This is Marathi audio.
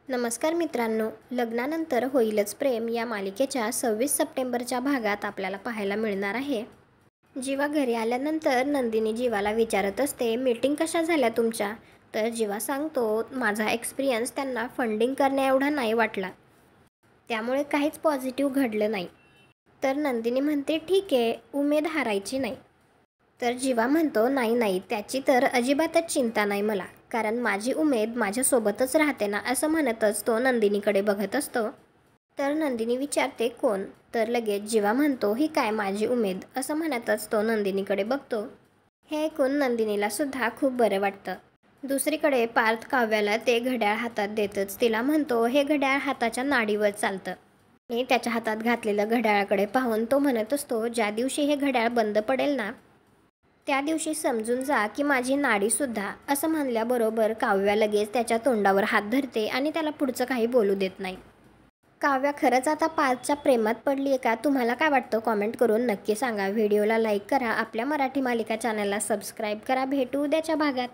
नमस्कार मित्रांनो, लग्नानंतर होईलच प्रेम या मालिकेच्या 26 सप्टेंबरच्या भागात आपल्याला पाहायला मिळणार आहे. जीवा घरी आल्यानंतर नंदिनी जीवाला विचारत असते, मीटिंग कशा झाल्या तुमच्या? तर जीवा सांगतो, माझा एक्सपिरियन्स त्यांना फंडिंग करण्या एवढा नाही वाटला, त्यामुळे काहीच पॉझिटिव्ह घडलं नाही. तर नंदिनी म्हणते, ठीक आहे, उमेद हारायची नाही. तर जीवा म्हणतो, नाही, त्याची तर अजिबातच चिंता नाही मला, कारण माझी उमेद माझ्यासोबतच राहते ना. असं म्हणतच तो नंदिनीकडे बघत असतो. तर नंदिनी विचारते, कोण? तर लगेच जीवा म्हणतो, ही काय माझी उमेद? असं म्हणतच तो नंदिनीकडे बघतो. हे ऐकून नंदिनीला सुद्धा खूप बरं वाटतं. दुसरीकडे पार्थ काव्याला ते घड्याळ हातात देतच तिला म्हणतो, हे घड्याळ हाताच्या नाडीवर चालतं. आणि त्याच्या हातात घातलेलं घड्याळाकडे पाहून तो म्हणत असतो, ज्या दिवशी हे घड्याळ बंद पडेल ना, त्या दिवशी समजून जा की माझी नाडीसुद्धा. असं म्हणल्याबरोबर काव्या लगेच त्याच्या तोंडावर हात धरते आणि त्याला पुढचं काही बोलू देत नाही. काव्या खरंच आता पार्थच्या प्रेमात पडली आहे का? तुम्हाला काय वाटतं? कॉमेंट करून नक्की सांगा. व्हिडिओला लाईक करा. आपल्या मराठी मालिका चॅनलला सबस्क्राईब करा. भेटू उद्याच्या भागात.